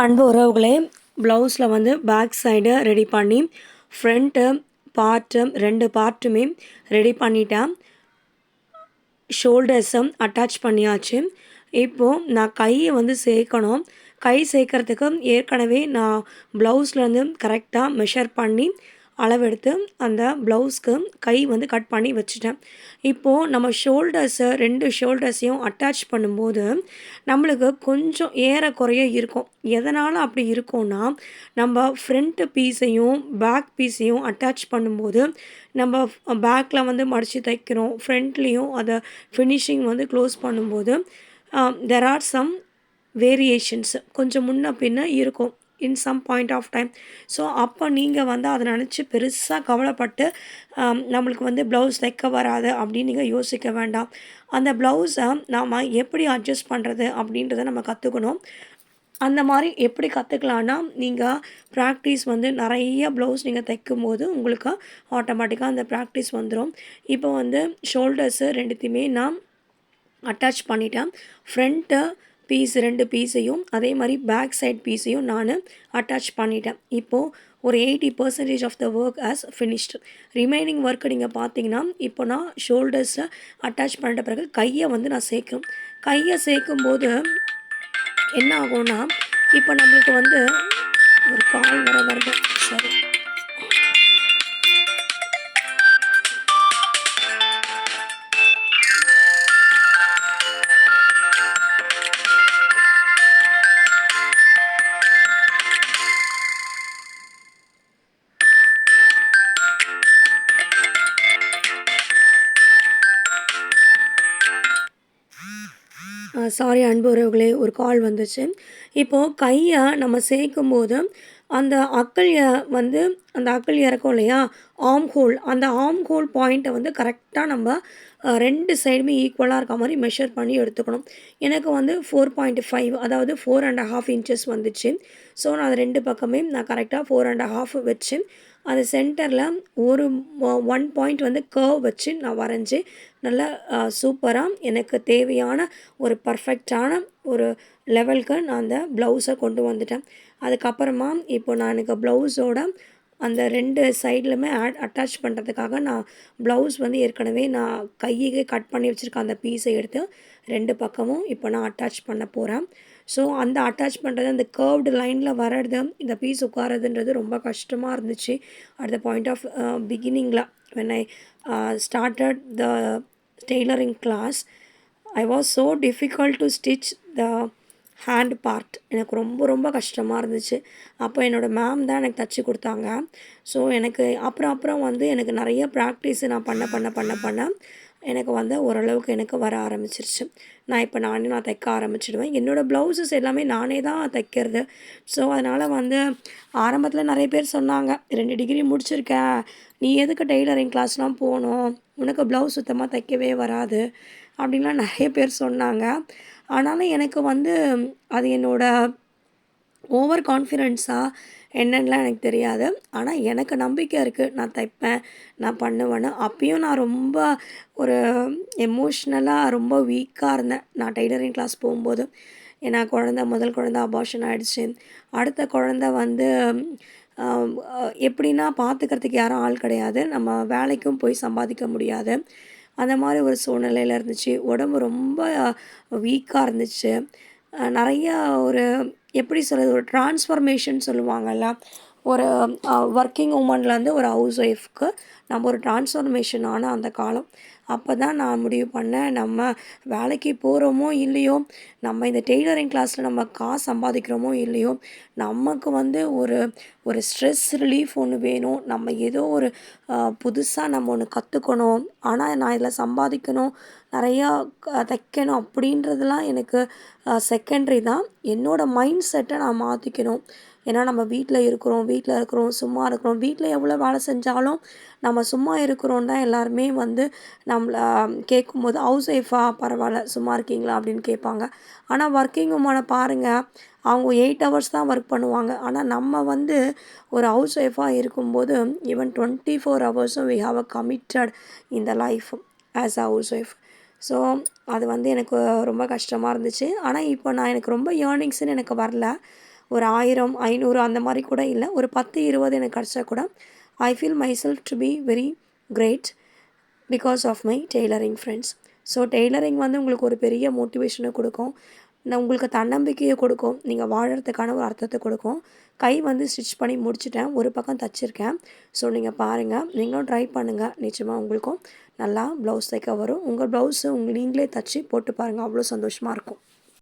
அன்பு உறவுகளே, ப்ளவுஸில் வந்து பேக் சைடு ரெடி பண்ணி ஃப்ரண்ட்டு பார்ட்டு 2 பார்ட்டுமே ரெடி பண்ணிட்டேன். ஷோல்டர்ஸும் அட்டாச் பண்ணியாச்சு. இப்போது நான் கையை வந்து சேர்க்கணும். கை சேர்க்கறதுக்கு ஏற்கனவே நான் ப்ளவுஸ்லேருந்து கரெக்டாக மெஷர் பண்ணி அளவெடுத்து அந்த ப்ளவுஸ்க்கு கை வந்து கட் பண்ணி வச்சுட்டேன். இப்போது நம்ம ஷோல்டர்ஸை 2 ஷோல்டர்ஸையும் அட்டாச் பண்ணும்போது நம்மளுக்கு கொஞ்சம் ஏறக்குறைய இருக்கும். எதனால் அப்படி இருக்கும்னா, நம்ம ஃப்ரண்ட் பீஸையும் பேக் பீஸையும் அட்டாச் பண்ணும்போது நம்ம பேக்கில் வந்து மடித்து தைக்கிறோம், ஃப்ரண்ட்லேயும் அதை ஃபினிஷிங் வந்து க்ளோஸ் பண்ணும்போது தெர் ஆர் சம் வேரியேஷன்ஸ் கொஞ்சம் முன்ன பின்ன இருக்கும் in some point of time. So அப்போ நீங்கள் வந்து அதை நினச்சி பெருசாக கவலைப்பட்டு நம்மளுக்கு வந்து ப்ளவுஸ் தைக்க வராது அப்படின்னு நீங்கள் யோசிக்க வேண்டாம். அந்த ப்ளவுஸை நாம் எப்படி அட்ஜஸ்ட் பண்ணுறது அப்படின்றத நம்ம கற்றுக்கணும். அந்த மாதிரி எப்படி கற்றுக்கலான்னா, நீங்கள் ப்ராக்டிஸ் வந்து நிறைய ப்ளவுஸ் நீங்கள் தைக்கும்போது உங்களுக்கு ஆட்டோமேட்டிக்காக அந்த ப்ராக்டிஸ் வந்துடும். இப்போ வந்து ஷோல்டர்ஸு 2த்தையுமே நான் அட்டாச் பண்ணிட்டேன். ஃப்ரண்ட்டு பீஸ் 2 பீஸையும் அதே மாதிரி பேக் சைட் பீஸையும் நான் அட்டாச் பண்ணிட்டேன். இப்போது ஒரு 80% of the work has finished. Remaining ஒர்க்கு நீங்கள் பார்த்தீங்கன்னா, இப்போ நான் ஷோல்டர்ஸை அட்டாச் பண்ணிட்ட பிறகு கையை வந்து நான் சேர்க்கணும். கையை சேர்க்கும்போது என்ன ஆகும்னா, இப்போ நம்மளுக்கு வந்து ஒரு கால் வருது. சரி. சாரி அன்பு உறவுகளே, ஒரு கால் வந்துச்சு. இப்போது கையை நம்ம சேர்க்கும்போது அந்த வந்து அந்த அக்கல் இறக்கும் இல்லையா, ஆர்ம் ஹோல், அந்த ஆர்ம் ஹோல் பாயிண்ட்டை வந்து கரெக்டாக நம்ம 2 சைடுமே ஈக்குவலாக இருக்க மாதிரி மெஷர் பண்ணி எடுத்துக்கணும். எனக்கு வந்து 4.5 அதாவது 4.5 இன்ச்சஸ் வந்துச்சு. ஸோ நான் அது 2 பக்கமே நான் கரெக்டாக 4.5 வச்சு அது சென்டரில் ஒரு 1 பாயிண்ட் வந்து கர்வ் வச்சு நான் வரைஞ்சி நல்லா சூப்பராக எனக்கு தேவையான ஒரு பர்ஃபெக்டான ஒரு லெவலுக்கு நான் அந்த ப்ளவுஸை கொண்டு வந்துட்டேன். அதுக்கப்புறமா இப்போ நான் எனக்கு ப்ளவுஸோட அந்த 2 சைட்லையுமே அட்டாச் பண்ணுறதுக்காக நான் ப்ளவுஸ் வந்து ஏற்கனவே நான் கையை கட் பண்ணி வச்சுருக்க அந்த பீஸை எடுத்து 2 பக்கமும் இப்போ நான் அட்டாச் பண்ண போகிறேன். ஸோ அந்த அட்டாச் பண்ணுறது அந்த கர்வ்டு லைனில் வர்றது இந்த பீஸ் உட்காரதுன்றது ரொம்ப கஷ்டமாக இருந்துச்சு. அட் த பாயிண்ட் ஆஃப் பிகினிங்கில் when I started the tailoring class, I was so difficult to stitch the hand part. எனக்கு ரொம்ப ரொம்ப கஷ்டமாக இருந்துச்சு. அப்போ என்னோடய மேம் தான் எனக்கு தைச்சி கொடுத்தாங்க. ஸோ எனக்கு அப்புறம் வந்து எனக்கு நிறைய ப்ராக்டிஸு நான் பண்ண எனக்கு வந்து ஓரளவுக்கு எனக்கு வர ஆரம்பிச்சிருச்சு. நான் தைக்க ஆரம்பிச்சிடுவேன். என்னோடய ப்ளவுஸஸ் எல்லாமே நானே தான் தைக்கிறது. ஸோ அதனால் வந்து ஆரம்பத்தில் நிறைய பேர் சொன்னாங்க, 2 டிகிரி முடிச்சிருக்க, நீ எதுக்கு டெய்லரிங் கிளாஸ்லாம் போகணும், உனக்கு ப்ளவுஸ் சுத்தமாக தைக்கவே வராது அப்படின்லாம் நிறைய பேர் சொன்னாங்க. ஆனாலும் எனக்கு வந்து அது என்னோடய ஓவர் கான்ஃபிடென்ஸாக என்னன்னுலாம் எனக்கு தெரியாது. ஆனால் எனக்கு நம்பிக்கை இருக்குது, நான் தைப்பேன், நான் பண்ணுவேன்னு. அப்பயும் நான் ரொம்ப ஒரு எமோஷ்னலாக ரொம்ப வீக்காக இருந்தேன் நான் டெய்லரிங் கிளாஸ் போகும்போது. ஏன்னா முதல் குழந்த அபார்ஷன் ஆகிடுச்சு. அடுத்த குழந்த வந்து எப்படின்னா பார்த்துக்கிறதுக்கு யாரும் ஆள் கிடையாது, நம்ம வேலைக்கும் போய் சம்பாதிக்க முடியாது. அந்த மாதிரி ஒரு சூழ்நிலையில் இருந்துச்சு. உடம்பு ரொம்ப வீக்காக இருந்துச்சு. நிறையா ஒரு எப்படி சொல்கிறது, ஒரு ட்ரான்ஸ்ஃபர்மேஷன் சொல்லுவாங்கள்ல, ஒரு ஒர்க்கிங் உமன்லேருந்து ஒரு ஹவுஸ் ஒய்ஃப்க்கு நம்ம ஒரு ட்ரான்ஸ்ஃபர்மேஷன் ஆன அந்த காலம். அப்போ தான் நான் முடிவு பண்ணேன், நம்ம வேலைக்கு போகிறோமோ இல்லையோ, நம்ம இந்த டெய்லரிங் கிளாஸில் நம்ம காசு சம்பாதிக்கிறோமோ இல்லையோ, நமக்கு வந்து ஒரு ஸ்ட்ரெஸ் ரிலீஃப் ஒன்று வேணும். நம்ம ஏதோ ஒரு புதுசாக நம்ம ஒன்று கற்றுக்கணும், ஆனால் நான் இதில் சம்பாதிக்கணும், நிறையா தைக்கணும் அப்படின்றதுலாம் எனக்கு செகண்ட்ரி தான். என்னோடய மைண்ட் செட்டை நான் மாற்றிக்கணும். ஏன்னா நம்ம வீட்டில் இருக்கிறோம், சும்மா இருக்கிறோம். வீட்டில் எவ்வளோ வேலை செஞ்சாலும் நம்ம சும்மா இருக்கிறோன்னு தான் எல்லாருமே வந்து நம்மளை கேட்கும்போது, ஹவுஸ் ஒய்ஃபா, பரவாயில்ல சும்மா இருக்கீங்களா அப்படின்னு கேட்பாங்க. ஆனால் ஒர்க்கிங் உமனை பாருங்கள், அவங்க 8 ஹவர்ஸ் தான் ஒர்க் பண்ணுவாங்க. ஆனால் நம்ம வந்து ஒரு ஹவுஸ் ஒய்ஃபாக இருக்கும்போது ஈவன் 24 ஹவர்ஸும் we have a committed in the life as a house wife. So அது வந்து எனக்கு ரொம்ப கஷ்டமாக இருந்துச்சு. ஆனால் இப்போ எனக்கு ரொம்ப ஏர்னிங்ஸ்ன்னு எனக்கு வரல. ஒரு 1000, 500 அந்த மாதிரி கூட இல்லை, ஒரு 10, 20 எனக்கு கிடச்சா கூட I feel myself to be very great because of my tailoring friends. So tailoring வந்து உங்களுக்கு ஒரு பெரிய மோட்டிவேஷனை கொடுக்கும், நான் உங்களுக்கு தன்னம்பிக்கையை கொடுக்கும், நீங்கள் வாழறதுக்கான ஒரு அர்த்தத்தை கொடுக்கும். கை வந்து ஸ்டிச் பண்ணி முடிச்சுட்டேன், ஒரு பக்கம் தச்சுருக்கேன். ஸோ நீங்கள் பாருங்கள், நீங்களும் ட்ரை பண்ணுங்கள், நிச்சயமாக உங்களுக்கும் நல்லா ப்ளவுஸ் தைக்க வரும். உங்கள் ப்ளவுஸு நீங்களே தச்சு போட்டு பாருங்கள், அவ்வளோ சந்தோஷமாக இருக்கும்.